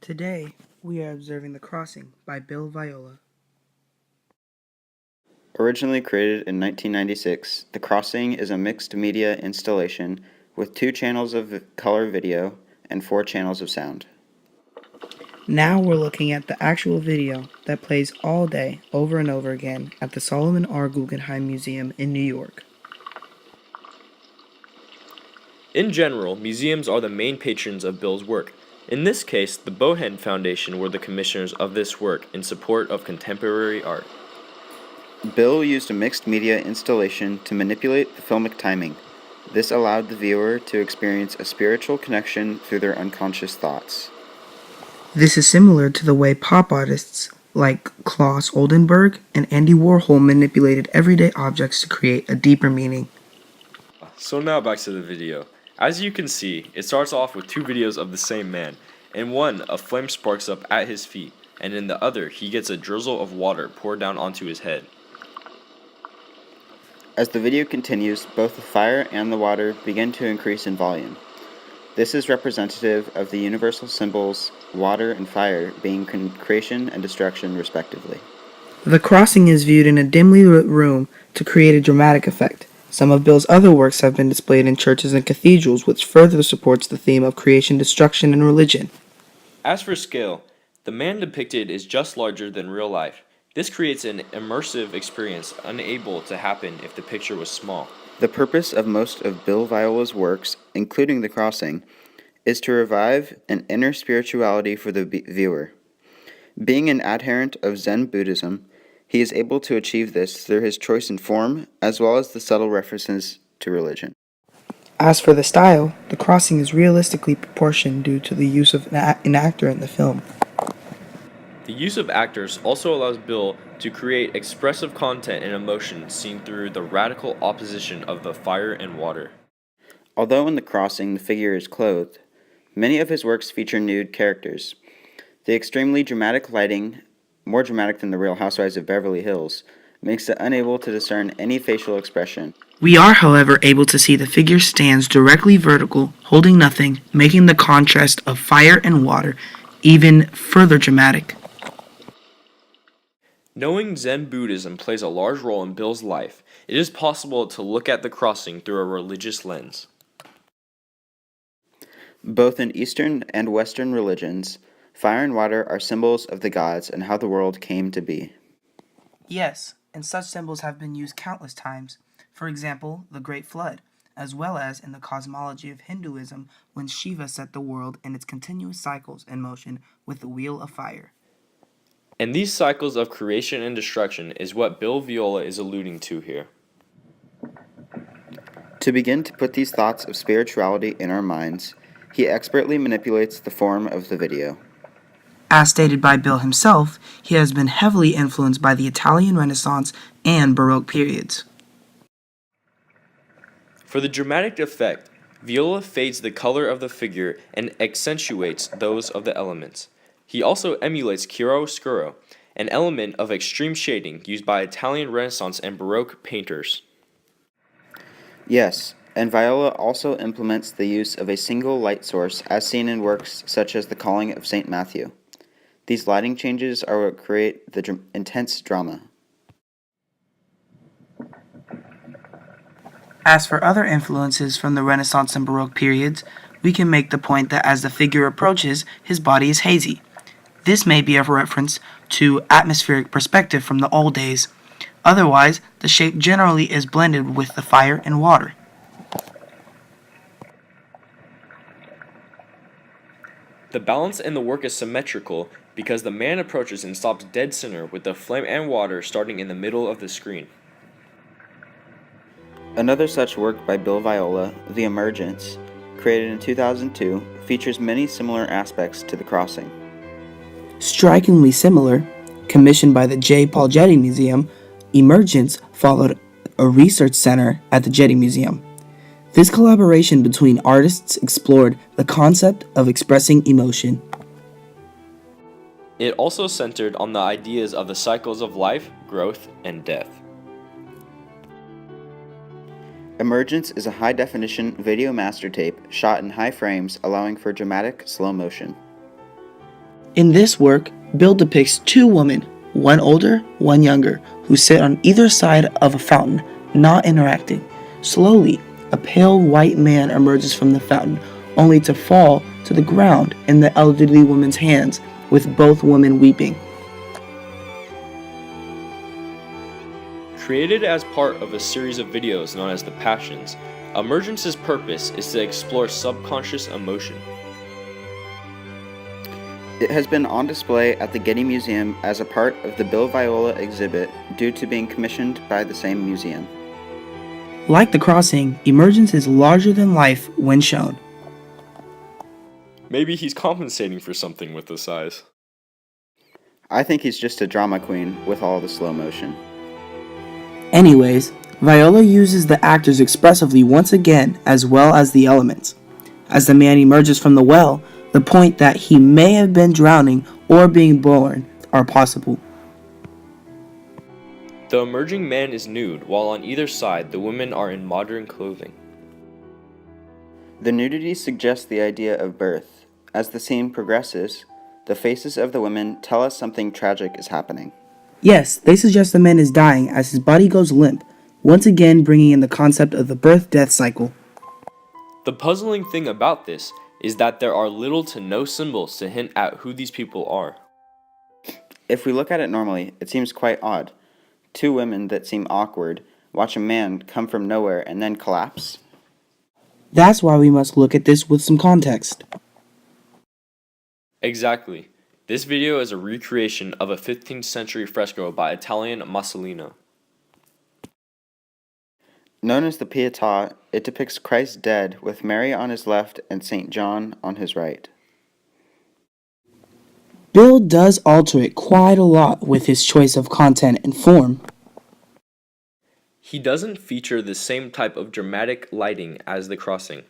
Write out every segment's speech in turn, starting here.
Today, we are observing The Crossing by Bill Viola. Originally created in 1996, The Crossing is a mixed media installation with 2 channels of color video and 4 channels of sound. Now we're looking at the actual video that plays all day, over and over again, at the Solomon R. Guggenheim Museum in New York. In general, museums are the main patrons of Bill's work. In this case, the Bohen Foundation were the commissioners of this work in support of contemporary art. Bill used a mixed media installation to manipulate the filmic timing. This allowed the viewer to experience a spiritual connection through their unconscious thoughts. This is similar to the way pop artists like Klaus Oldenburg and Andy Warhol manipulated everyday objects to create a deeper meaning. So now back to the video. As you can see, it starts off with 2 videos of the same man. In one, a flame sparks up at his feet, and in the other, he gets a drizzle of water poured down onto his head. As the video continues, both the fire and the water begin to increase in volume. This is representative of the universal symbols, water and fire, being creation and destruction respectively. The Crossing is viewed in a dimly lit room to create a dramatic effect. Some of Bill's other works have been displayed in churches and cathedrals, which further supports the theme of creation, destruction, and religion. As for scale, the man depicted is just larger than real life. This creates an immersive experience unable to happen if the picture was small. The purpose of most of Bill Viola's works, including The Crossing, is to revive an inner spirituality for the viewer. Being an adherent of Zen Buddhism, he is able to achieve this through his choice in form, as well as the subtle references to religion. As for the style, The Crossing is realistically proportioned due to the use of an actor in the film. The use of actors also allows Bill to create expressive content and emotion seen through the radical opposition of the fire and water. Although in The Crossing the figure is clothed, many of his works feature nude characters. The extremely dramatic lighting, more dramatic than the Real Housewives of Beverly Hills, makes it unable to discern any facial expression. We are, however, able to see the figure stands directly vertical, holding nothing, making the contrast of fire and water even further dramatic. Knowing Zen Buddhism plays a large role in Bill's life, it is possible to look at The Crossing through a religious lens. Both in Eastern and Western religions, fire and water are symbols of the gods and how the world came to be. Yes, and such symbols have been used countless times. For example, the Great Flood, as well as in the cosmology of Hinduism when Shiva set the world in its continuous cycles in motion with the wheel of fire. And these cycles of creation and destruction is what Bill Viola is alluding to here. To begin to put these thoughts of spirituality in our minds, he expertly manipulates the form of the video. As stated by Bill himself, he has been heavily influenced by the Italian Renaissance and Baroque periods. For the dramatic effect, Viola fades the color of the figure and accentuates those of the elements. He also emulates chiaroscuro, an element of extreme shading used by Italian Renaissance and Baroque painters. Yes, and Viola also implements the use of a single light source as seen in works such as The Calling of St. Matthew. These lighting changes are what create the intense drama. As for other influences from the Renaissance and Baroque periods, we can make the point that as the figure approaches, his body is hazy. This may be a reference to atmospheric perspective from the old days. Otherwise, the shape generally is blended with the fire and water. The balance in the work is symmetrical because the man approaches and stops dead center with the flame and water starting in the middle of the screen. Another such work by Bill Viola, The Emergence, created in 2002, features many similar aspects to The Crossing. Strikingly similar, commissioned by the J. Paul Getty Museum, Emergence followed a research center at the Getty Museum. This collaboration between artists explored the concept of expressing emotion. It also centered on the ideas of the cycles of life, growth, and death. Emergence is a high-definition video master tape shot in high frames allowing for dramatic slow motion. In this work, Bill depicts two women, one older, one younger, who sit on either side of a fountain, not interacting. Slowly, a pale white man emerges from the fountain, only to fall to the ground in the elderly woman's hands, with both women weeping. Created as part of a series of videos known as The Passions, Emergence's purpose is to explore subconscious emotion. It has been on display at the Getty Museum as a part of the Bill Viola exhibit due to being commissioned by the same museum. Like The Crossing, Emergence is larger than life when shown. Maybe he's compensating for something with the size. I think he's just a drama queen with all the slow motion. Anyways, Viola uses the actors expressively once again, as well as the elements. As the man emerges from the well, the point that he may have been drowning or being born are possible. The emerging man is nude, while on either side the women are in modern clothing. The nudity suggests the idea of birth. As the scene progresses, the faces of the women tell us something tragic is happening. Yes, they suggest the man is dying as his body goes limp, once again bringing in the concept of the birth-death cycle. The puzzling thing about this is that there are little to no symbols to hint at who these people are. If we look at it normally, it seems quite odd. Two women that seem awkward watch a man come from nowhere and then collapse. That's why we must look at this with some context. Exactly. This video is a recreation of a 15th century fresco by Italian Masolino. Known as the Pietà, it depicts Christ dead with Mary on his left and St. John on his right. Bill does alter it quite a lot with his choice of content and form. He doesn't feature the same type of dramatic lighting as The Crossing.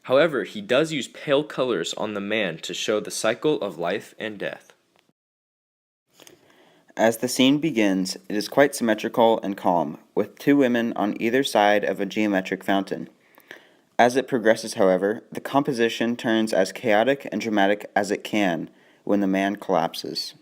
However, he does use pale colors on the man to show the cycle of life and death. As the scene begins, it is quite symmetrical and calm, with two women on either side of a geometric fountain. As it progresses, however, the composition turns as chaotic and dramatic as it can when the man collapses.